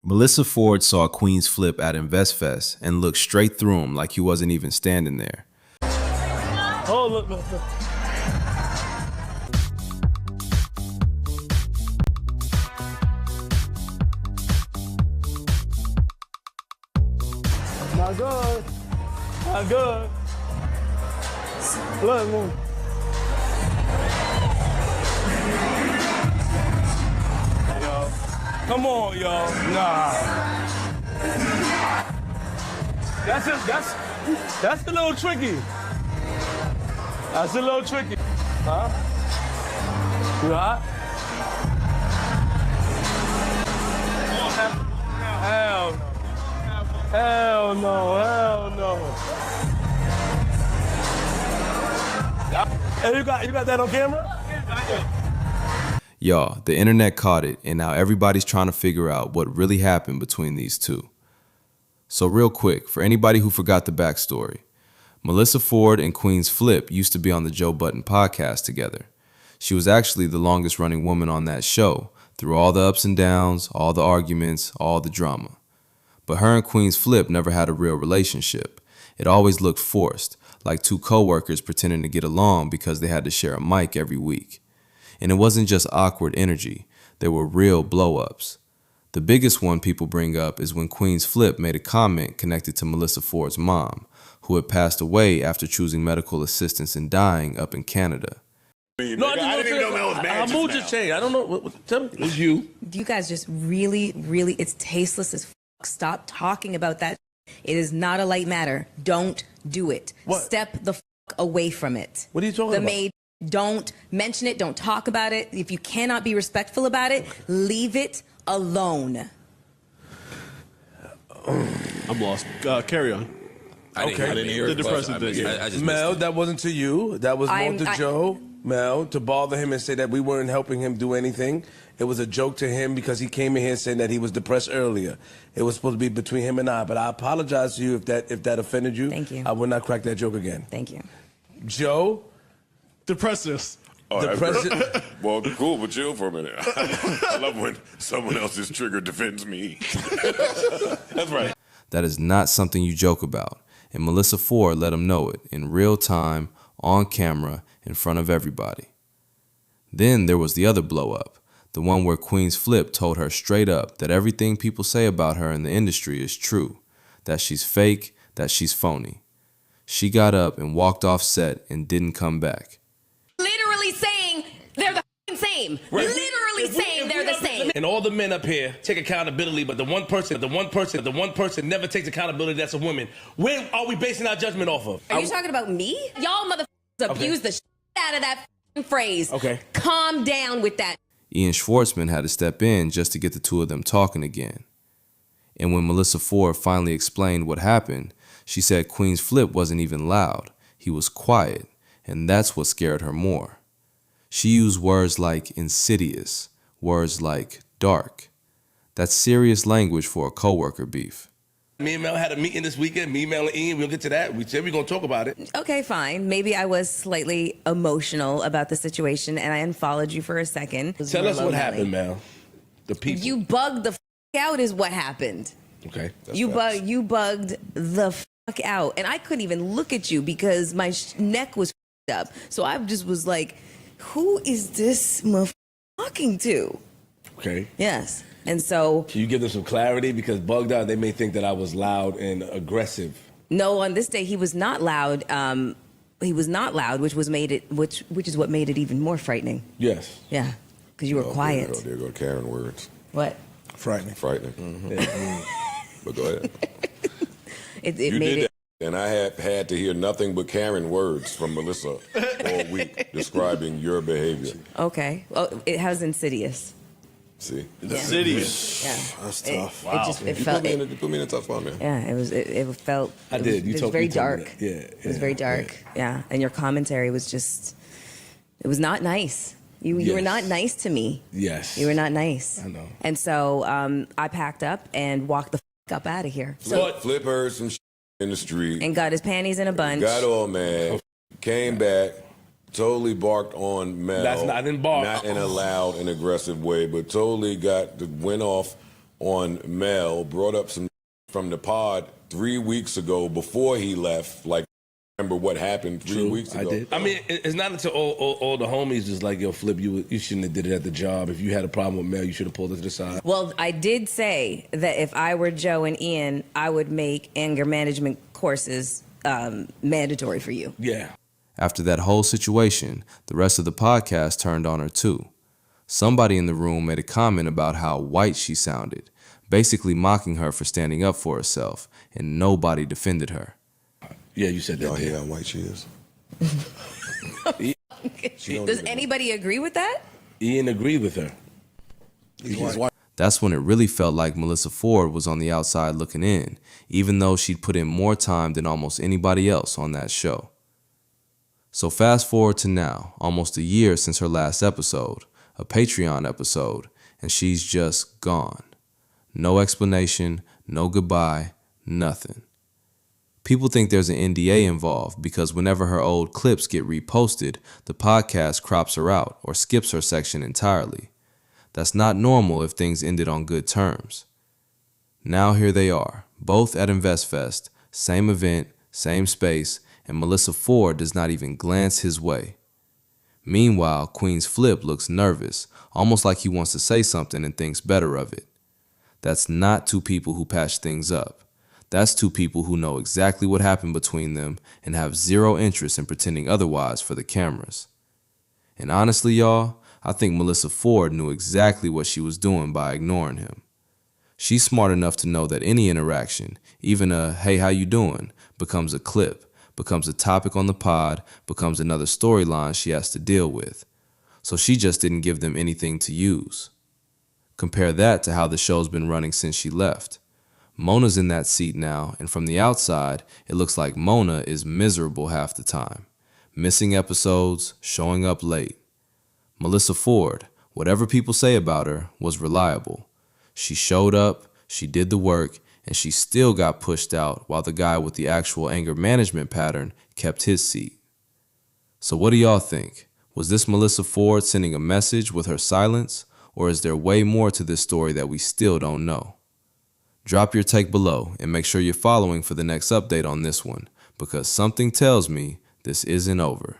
Melyssa Ford saw Queen's flip at InvestFest and looked straight through him like he wasn't even standing there. Oh, look. Not good. Not good. Look, move. Yo. Come on, yo. Nah. That's a little tricky. That's a little tricky. Huh? You hot? Hell no. Hell no. Hell no. Hey, you got that on camera? Y'all, the internet caught it, and now everybody's trying to figure out what really happened between these two. So real quick, for anybody who forgot the backstory, Melyssa Ford and Queen's Flip used to be on the Joe Budden podcast together. She was actually the longest running woman on that show, through all the ups and downs, all the arguments, all the drama. But her and Queen's Flip never had a real relationship. It always looked forced, like two co-workers pretending to get along because they had to share a mic every week. And it wasn't just awkward energy, there were real blow-ups. The biggest one people bring up is when Queen's Flip made a comment connected to Melyssa Ford's mom, who had passed away after choosing medical assistance and dying up in Canada. No, I didn't even know that was bad. Our mood just changed. I don't know. Tell me. It was you. You guys just really, it's tasteless as fuck. Stop talking about that. It is not a light matter. Don't do it. What? Step the fuck away from it. What are you talking the about? Maid, don't mention it. Don't talk about it. If you cannot be respectful about it, leave it alone. I'm lost. Carry on. I didn't hear the depressing thing. I just Mel, that wasn't to you. That was more to Joe. Mel, to bother him and say that we weren't helping him do anything. It was a joke to him because he came in here saying that he was depressed earlier. It was supposed to be between him and I, but I apologize to you if that offended you. Thank you. I will not crack that joke again. Thank you. Joe? Depress us. Well, cool, but chill for a minute. I love when someone else's trigger defends me. That's right. That is not something you joke about, and Melyssa Ford let him know it in real time, on camera, in front of everybody. Then there was the other blow-up, the one where Queen's Flip told her straight up that everything people say about her in the industry is true, that she's fake, that she's phony. She got up and walked off set and didn't come back. Literally saying they're the same. Right. Literally saying they're the same. And all the men up here take accountability, but the one person never takes accountability, that's a woman. Where are we basing our judgment off of? Are you talking about me? Y'all motherfuckers abuse the shit out of that phrase. Okay. Calm down with that. Ian Schwartzman had to step in just to get the two of them talking again. And when Melyssa Ford finally explained what happened, she said Queen's Flip wasn't even loud. He was quiet, and that's what scared her more. She used words like insidious, words like dark. That's serious language for a coworker beef. Me and Mel had a meeting this weekend. Me, Mel, and Ian, we'll get to that. We said we're going to talk about it. Okay, fine. Maybe I was slightly emotional about the situation and I unfollowed you for a second. Tell us what happened, Mel. The people. You bugged the out is what happened. Okay. You bugged the out. And I couldn't even look at you because my neck was up. So I just was like, who is this talking to? Okay. Yes. And so... Can you give them some clarity? Because bugged out, they may think that I was loud and aggressive. No, on this day, he was not loud. He was not loud, which is what made it even more frightening. Yes. Yeah, because you were quiet. There go Karen words. What? Frightening. Mm-hmm. Yeah. But go ahead. It You made did it... that, and I had to hear nothing but Karen words from Melyssa all week describing your behavior. Okay. Well, it has insidious. See? Insidious. Yeah. That's tough. It felt... You put me in a tough spot, man. Yeah, it felt... I did. It was very dark. Yeah. It was very dark. Yeah. And your commentary was just... It was not nice. You were not nice to me. Yes. You were not nice. I know. And so I packed up and walked the up out of here. Flip heard some in the street. And got his panties in a bunch. Got all mad. Came back. Totally barked on Mel. I didn't bark. Not in a loud and aggressive way, but totally went off on Mel, brought up some from the pod 3 weeks ago before he left. Like, remember what happened 3 weeks ago? I did. I mean, it's not until all the homies is like, yo, Flip, you shouldn't have did it at the job. If you had a problem with Mel, you should have pulled it to the side. Well, I did say that if I were Joe and Ian, I would make anger management courses mandatory for you. Yeah. After that whole situation, the rest of the podcast turned on her too. Somebody in the room made a comment about how white she sounded, basically mocking her for standing up for herself, and nobody defended her. Yeah, you said that. Y'all hear how white she is? Does anybody agree with that? Ian agreed with her. He's white. That's when it really felt like Melyssa Ford was on the outside looking in, even though she'd put in more time than almost anybody else on that show. So fast forward to now, almost a year since her last episode, a Patreon episode, and she's just gone. No explanation, no goodbye, nothing. People think there's an NDA involved because whenever her old clips get reposted, the podcast crops her out or skips her section entirely. That's not normal if things ended on good terms. Now here they are, both at InvestFest, same event, same space, and Melyssa Ford does not even glance his way. Meanwhile, Queen's Flip looks nervous, almost like he wants to say something and thinks better of it. That's not two people who patch things up. That's two people who know exactly what happened between them and have zero interest in pretending otherwise for the cameras. And honestly, y'all, I think Melyssa Ford knew exactly what she was doing by ignoring him. She's smart enough to know that any interaction, even a "hey, how you doing?" becomes a clip, becomes a topic on the pod, becomes another storyline she has to deal with. So she just didn't give them anything to use. Compare that to how the show's been running since she left. Mona's in that seat now, and from the outside, it looks like Mona is miserable half the time. Missing episodes, showing up late. Melyssa Ford, whatever people say about her, was reliable. She showed up, she did the work, and she still got pushed out while the guy with the actual anger management pattern kept his seat. So what do y'all think? Was this Melyssa Ford sending a message with her silence, or is there way more to this story that we still don't know? Drop your take below and make sure you're following for the next update on this one, because something tells me this isn't over.